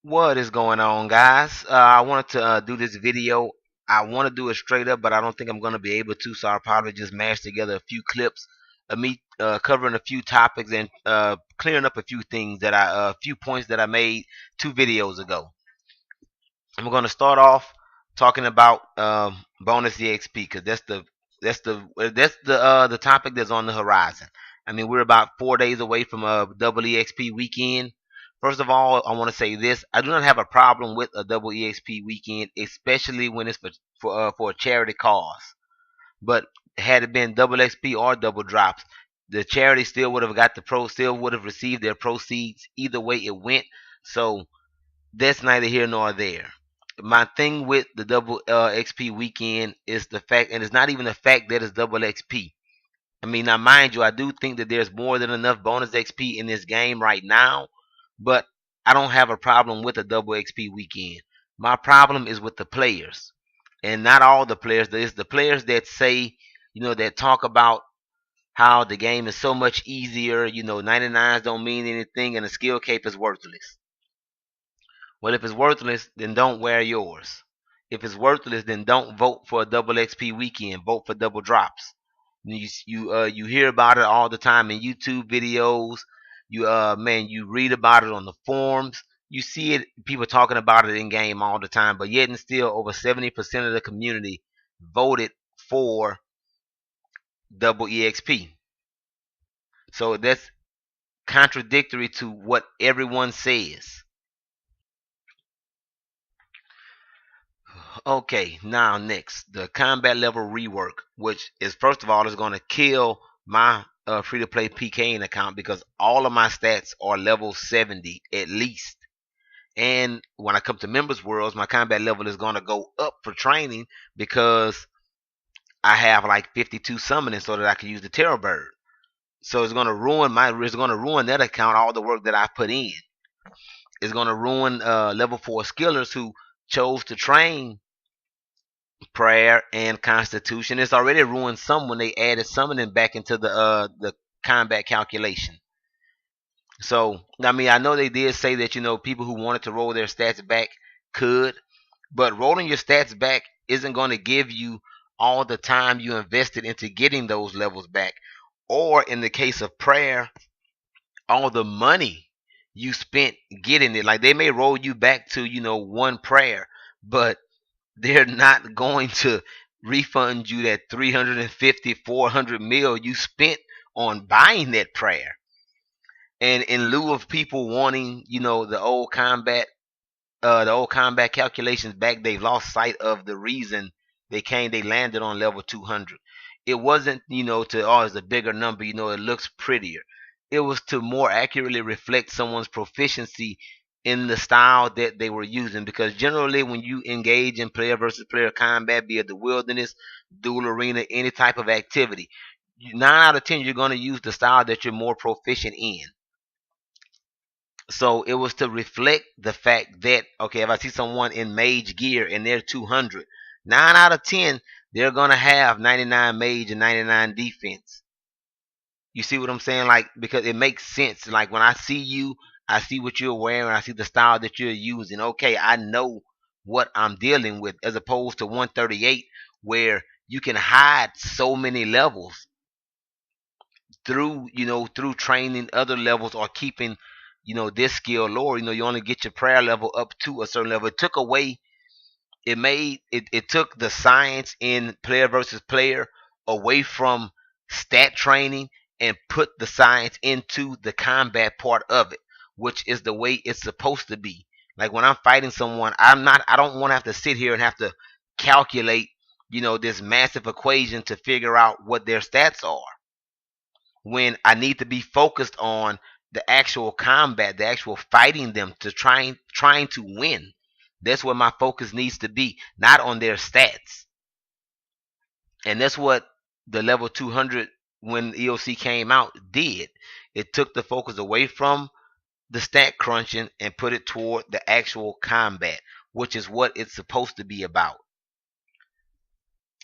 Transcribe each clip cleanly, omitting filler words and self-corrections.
What is going on, guys? I wanted to do this video. I want to do it straight up, but I don't think I'm going to be able to, so I'll probably just mash together a few clips of me covering a few topics and clearing up a few things that a few points that I made 2 videos ago. I'm going to start off talking about bonus EXP because that's the topic that's on the horizon. I mean, we're about 4 days away from a double EXP weekend. First of all, I want to say this: I do not have a problem with a double EXP weekend, especially when it's for a charity cause. But had it been double XP or double drops, the charity still would have got still would have received their proceeds either way it went. So that's neither here nor there. My thing with the double XP weekend is the fact, and it's not even the fact that it's double XP. I mean, now mind you, I do think that there's more than enough bonus XP in this game right now, but I don't have a problem with a double XP weekend. My problem is with the players, and not all the players. There's the players that say, that talk about how the game is so much easier. 99s don't mean anything, and the skill cape is worthless. Well, if it's worthless, then don't wear yours. If it's worthless, then don't vote for a double XP weekend. Vote for double drops. You hear about it all the time in YouTube videos. You read about it on the forums. You see it, people talking about it in game all the time. But yet and still, over 70% of the community voted for double EXP. So that's contradictory to what everyone says. Okay, now next, the combat level rework, which is first of all is going to kill my free to play PKing account because all of my stats are level 70 at least. And when I come to members worlds, my combat level is going to go up for training because I have like 52 summoning so that I can use the Terror Bird. So it's going to ruin that account, all the work that I put in. It's going to ruin level 4 skillers who chose to train prayer and constitution. It's already ruined some when they added summoning back into the combat calculation. So I mean, I know they did say that people who wanted to roll their stats back could, but rolling your stats back isn't going to give you all the time you invested into getting those levels back, or in the case of prayer, all the money you spent getting it. Like they may roll you back to one prayer, but they're not going to refund you that 350 400 mil you spent on buying that prayer. And in lieu of people wanting the old combat calculations back, they've lost sight of the reason they landed on level 200. It wasn't to, oh, it's a bigger number, it looks prettier. It was to more accurately reflect someone's proficiency in the style that they were using, because generally when you engage in player versus player combat, be it the wilderness, duel arena, any type of activity, 9 out of 10 you're going to use the style that you're more proficient in. So it was to reflect the fact that, okay, if I see someone in mage gear and they're 200, 9 out of 10 they're going to have 99 mage and 99 defense. You see what I'm saying? Like, because it makes sense. Like when I see you, I see what you're wearing, I see the style that you're using. Okay, I know what I'm dealing with, as opposed to 138 where you can hide so many levels through training other levels or keeping this skill lower. You only get your prayer level up to a certain level. It took the science in player versus player away from stat training and put the science into the combat part of it, which is the way it's supposed to be. Like when I'm fighting someone, I don't want to have to sit here and have to calculate this massive equation to figure out what their stats are, when I need to be focused on the actual combat, the actual fighting them, to trying to win. That's where my focus needs to be, not on their stats. And that's what the level 200, when EOC came out, did. It took the focus away from the stat crunching and put it toward the actual combat, which is what it's supposed to be about.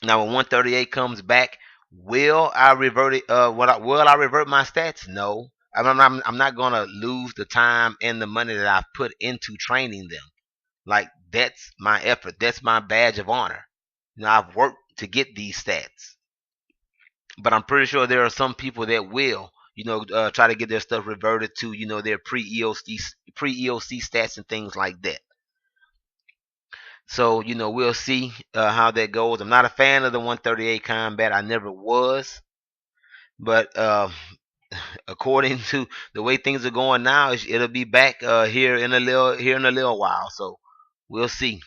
Now, when 138 comes back, will I revert it? Will I revert my stats? No, I'm not gonna lose the time and the money that I've put into training them. Like that's my effort. That's my badge of honor. I've worked to get these stats, but I'm pretty sure there are some people that will, try to get their stuff reverted to, their pre EOC stats and things like that. So, we'll see how that goes. I'm not a fan of the 138 combat. I never was, but according to the way things are going now, it'll be back here in a little while. So we'll see.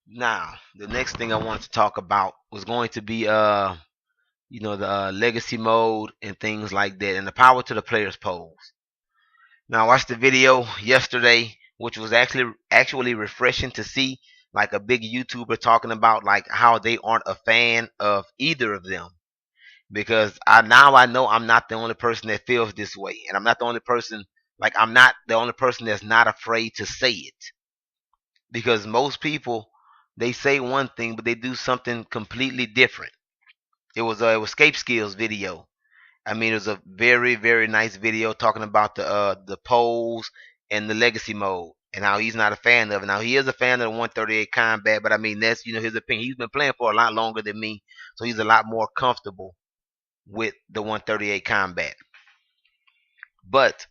Now, the next thing I wanted to talk about was going to be the legacy mode and things like that, and the power to the players polls. Now, I watched the video yesterday, which was actually refreshing to see, like a big YouTuber talking about like how they aren't a fan of either of them, because I know I'm not the only person that feels this way, and I'm not the only person. Like I'm not the only person that's not afraid to say it, because most people, they say one thing but they do something completely different. It was Escape Skills video. I mean, it was a very, very nice video talking about the polls and the legacy mode and how he's not a fan of it. Now he is a fan of the 138 combat, but I mean that's his opinion. He's been playing for a lot longer than me, so he's a lot more comfortable with the 138 combat. But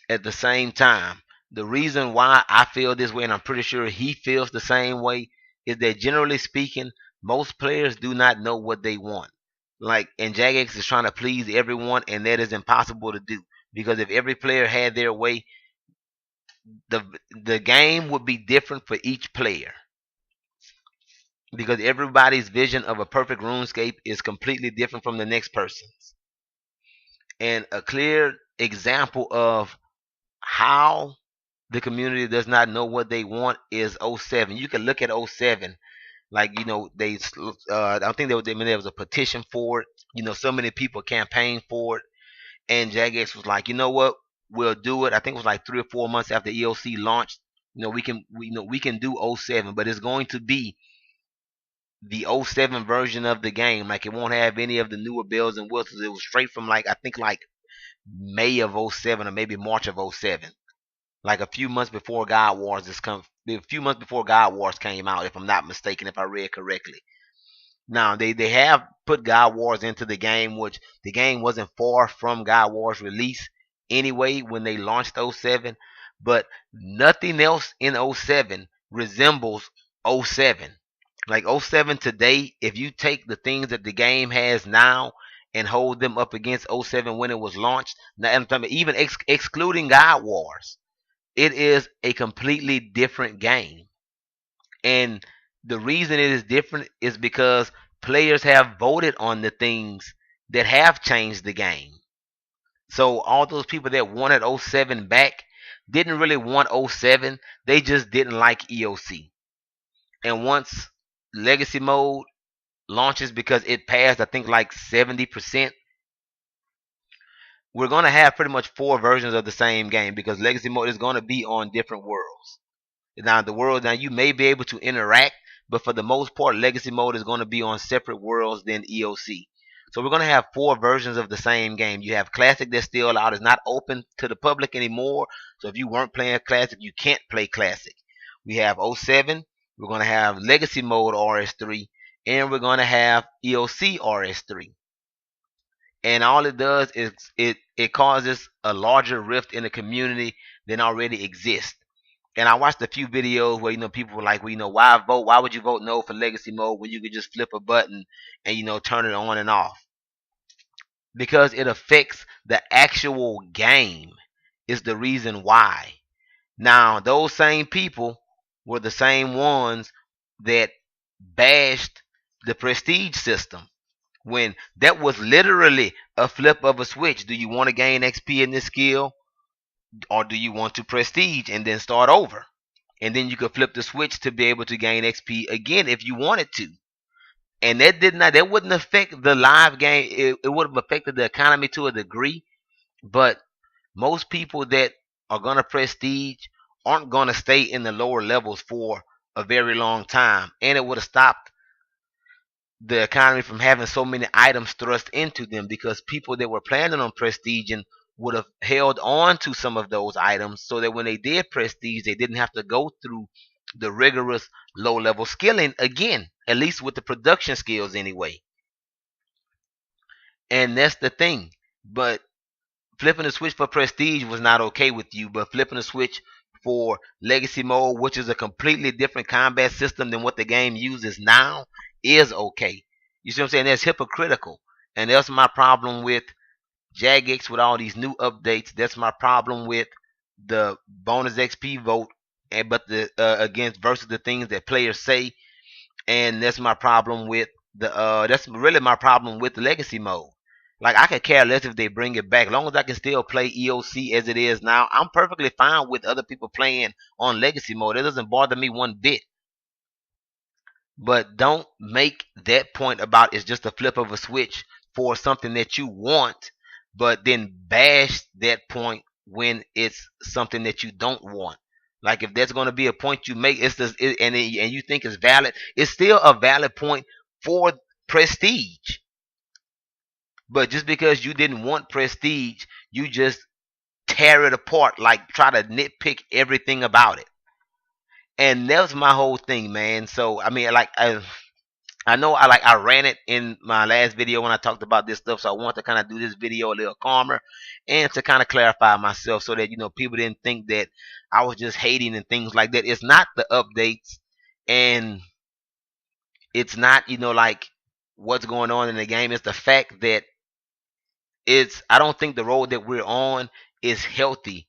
at the same time, the reason why I feel this way, and I'm pretty sure he feels the same way, is that generally speaking, most players do not know what they want. Like, and Jagex is trying to please everyone, and that is impossible to do. Because if every player had their way, the the game would be different for each player. Because everybody's vision of a perfect RuneScape is completely different from the next person's. And a clear example of how the community does not know what they want is '07. You can look at '07, like I don't think there was a petition for it. So many people campaigned for it, and Jagex was like, you know what, we'll do it. I think it was like 3 or 4 months after EOC launched. We can do '07, but it's going to be the '07 version of the game. Like it won't have any of the newer bells and whistles. It was straight from like I think like May of '07 or maybe March of '07, like a few months before a few months before God Wars came out, if I'm not mistaken, if I read correctly. Now they have put God Wars into the game, which the game wasn't far from God Wars release anyway when they launched '07, but nothing else in '07 resembles '07. Like '07 today, if you take the things that the game has now and hold them up against '07 when it was launched, now I'm talking even excluding God Wars, it is a completely different game. And the reason it is different is because players have voted on the things that have changed the game. So all those people that wanted '07 back didn't really want '07. They just didn't like EOC. And once legacy mode launches, because it passed I think like 70%, we're going to have pretty much four versions of the same game, because legacy mode is going to be on different worlds. Now you may be able to interact, but for the most part, legacy mode is going to be on separate worlds than EOC. So we're going to have four versions of the same game. You have Classic that's still out, it's not open to the public anymore. So if you weren't playing Classic, you can't play Classic. We have '07. We're going to have Legacy Mode RS3, and we're going to have EOC RS3. And all it does is it causes a larger rift in the community than already exists. And I watched a few videos where people were like, well, why vote? Why would you vote no for legacy mode when you could just flip a button and turn it on and off? Because it affects the actual game is the reason why. Now, those same people were the same ones that bashed the prestige system, when that was literally a flip of a switch. Do you want to gain XP in this skill, or do you want to prestige and then start over? And then you could flip the switch to be able to gain XP again if you wanted to. And that wouldn't affect the live game. It would have affected the economy to a degree, but most people that are gonna prestige aren't gonna stay in the lower levels for a very long time, and it would have stopped the economy from having so many items thrust into them, because people that were planning on prestiging would have held on to some of those items so that when they did prestige, they didn't have to go through the rigorous low level skilling again, at least with the production skills anyway. And that's the thing. But flipping the switch for prestige was not okay with you, but flipping the switch for legacy mode, which is a completely different combat system than what the game uses now, is okay. You see what I'm saying? That's hypocritical. And that's my problem with Jagex with all these new updates. That's my problem with the bonus XP vote, and but the against versus the things that players say, and that's my problem with the that's really my problem with the legacy mode. Like, I could care less if they bring it back, as long as I can still play EOC as it is now. I'm perfectly fine with other people playing on legacy mode. It doesn't bother me one bit. But don't make that point about it's just a flip of a switch for something that you want, but then bash that point when it's something that you don't want. Like, if there's going to be a point you make, and you think it's valid, it's still a valid point for prestige. But just because you didn't want prestige, you just tear it apart, like try to nitpick everything about it. And that was my whole thing, man. So I mean, like, I know I ran it in my last video when I talked about this stuff, so I want to kind of do this video a little calmer and to kind of clarify myself so that people didn't think that I was just hating and things like that. It's not the updates, and it's not like what's going on in the game. It's the fact that I don't think the road that we're on is healthy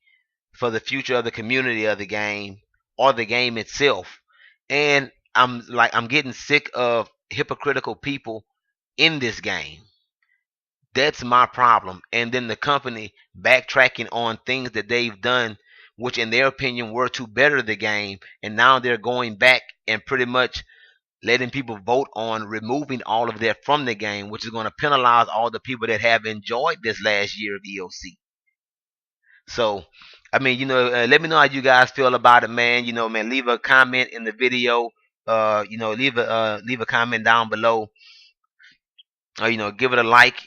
for the future of the community of the game or the game itself. And I'm getting sick of hypocritical people in this game. That's my problem. And then the company backtracking on things that they've done, which in their opinion were to better the game, and now they're going back and pretty much letting people vote on removing all of that from the game, which is going to penalize all the people that have enjoyed this last year of EOC. So, I mean, let me know how you guys feel about it, man. Man, leave a comment in the video. Leave a comment down below. Give it a like.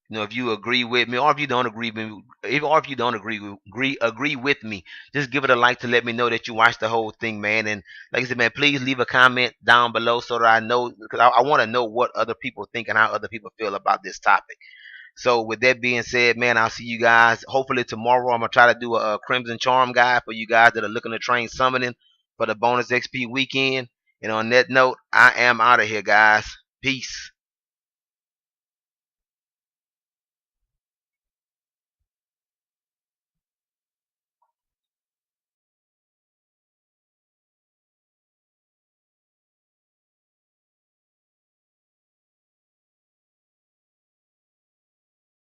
If you agree with me, or if you don't agree with me, or if you don't agree with me, just give it a like to let me know that you watched the whole thing, man. And like I said, man, please leave a comment down below so that I know, because I want to know what other people think and how other people feel about this topic. So with that being said, man, I'll see you guys hopefully tomorrow. I'm gonna try to do a Crimson Charm guide for you guys that are looking to train summoning for the bonus XP weekend. And on that note, I am out of here, guys. Peace.